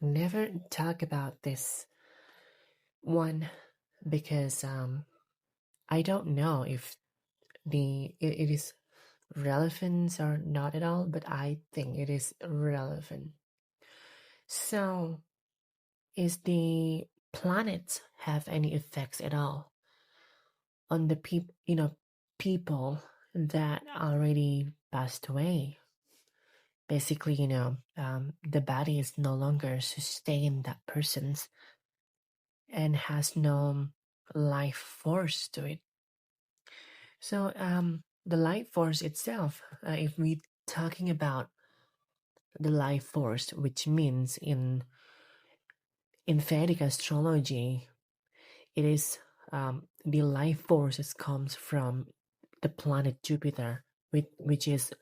never talk about this one because I don't know if it is relevant or not at all, but I think it is relevant. So, is the planets have any effects at all on the people that already passed away? Basically, the body is no longer sustain that person's and has no life force to it. So, the life force itself, if we talking about the life force, which means in Vedic astrology, it is the life forces comes from the planet Jupiter, which is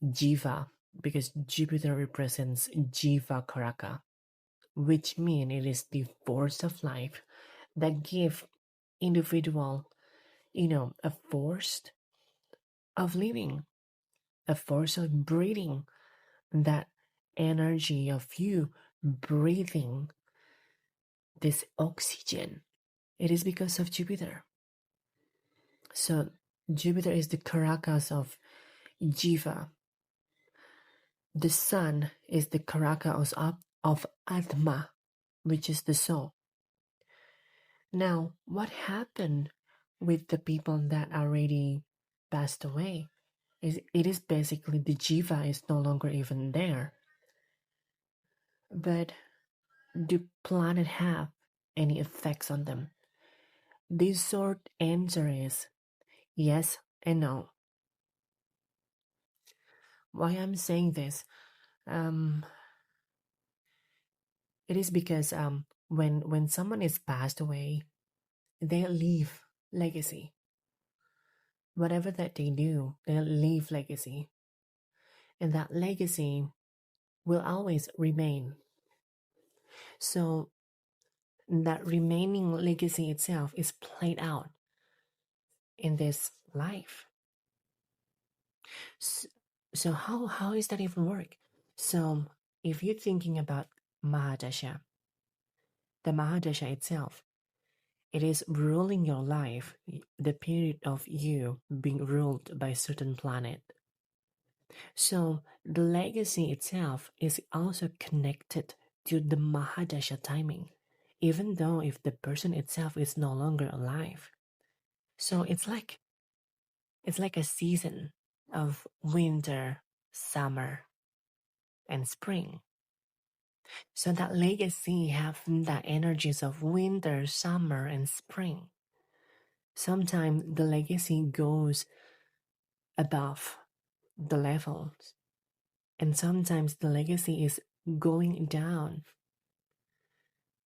Jiva, because Jupiter represents Jiva Karaka, which means it is the force of life that give individual, a force of living, a force of breathing, that energy of you breathing this oxygen. It is because of Jupiter. So Jupiter is the Karakas of Jiva. The sun is the Karakas of Atma, which is the soul. Now, what happened with the people that already passed away? It is basically the Jiva is no longer even there. But do planet have any effects on them? The short answer is yes and no. Why I'm saying this? It is because when someone is passed away, they leave legacy. Whatever that they do, they leave legacy, and that legacy will always remain. So that remaining legacy itself is played out in this life. So how is that even work? So if you're thinking about Mahadasha, the Mahadasha itself, it is ruling your life, the period of you being ruled by a certain planet. So the legacy itself is also connected to the Mahadasha timing, even though if the person itself is no longer alive. So it's like a season of winter, summer, and spring. So that legacy have the energies of winter, summer, and spring. Sometimes the legacy goes above the levels, and sometimes the legacy is going down,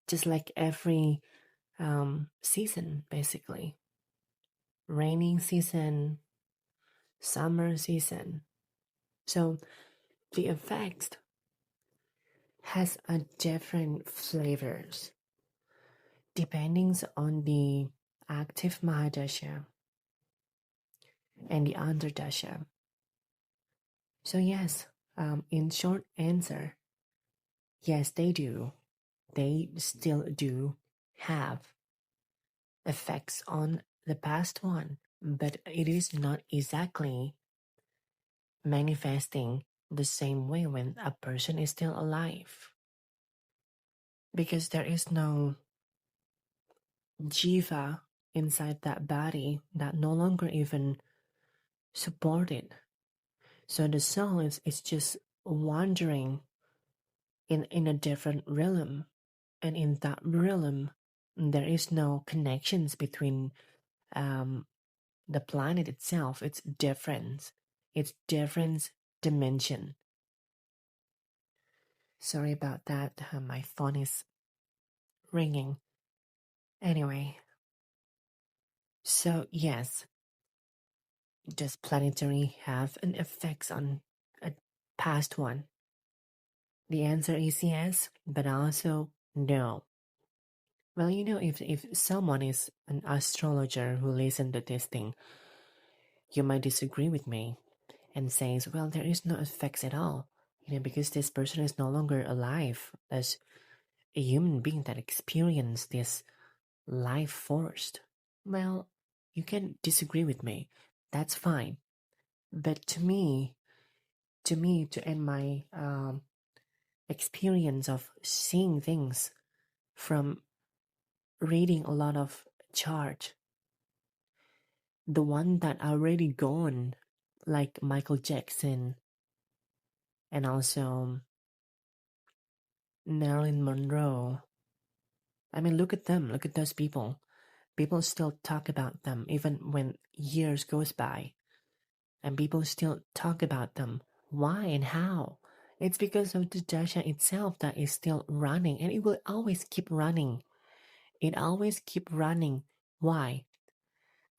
just like every season, basically. Raining season, summer season. So the effect has a different flavors depending on the active Mahadasha and the Antardasha. So yes, in short answer, yes, they do. They still do have effects on the past one, but it is not exactly manifesting the same way when a person is still alive. Because there is no jiva inside that body that no longer even support it. So the soul is just wandering in a different realm. And in that realm, there is no connections between the planet itself. It's different. It's different dimension. Sorry about that. My phone is ringing. Anyway, so yes, does planetary have an effect on a past one? The answer is yes, but also no. Well, if someone is an astrologer who listens to this thing, you might disagree with me and says, well, there is no effects at all, because this person is no longer alive. a human being that experienced this life forced. Well, you can disagree with me. That's fine. But to end my experience of seeing things from reading a lot of chart, the one that already gone, like Michael Jackson and also Marilyn Monroe. I mean, look at them. Look at those people. People still talk about them even when years goes by, and people still talk about them. Why and how? It's because of the Dasha itself that is still running, and it will always keep running. It always keep running. Why?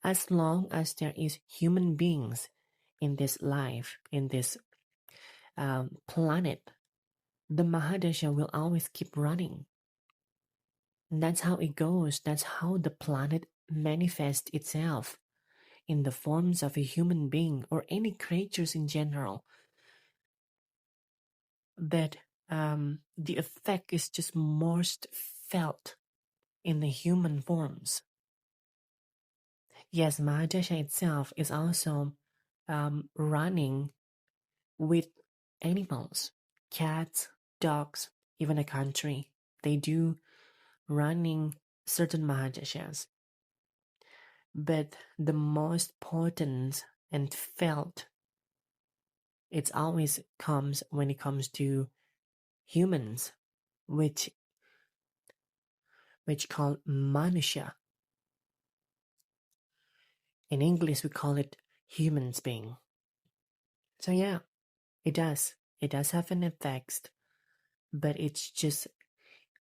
As long as there is human beings in this life, in this planet, the Mahadasha will always keep running. That's how it goes. That's how the planet manifests itself in the forms of a human being or any creatures in general. But the effect is just most felt in the human forms. Yes, Mahadasha itself is also running with animals, cats, dogs, even a country. They do running certain Mahadashas. But the most potent and felt, it always comes when it comes to humans, which called Manusha. In English, we call it humans being. So yeah, it does. It does have an effect, but it's just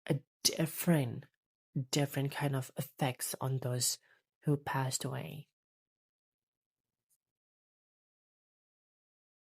a different kind of effects on those who passed away.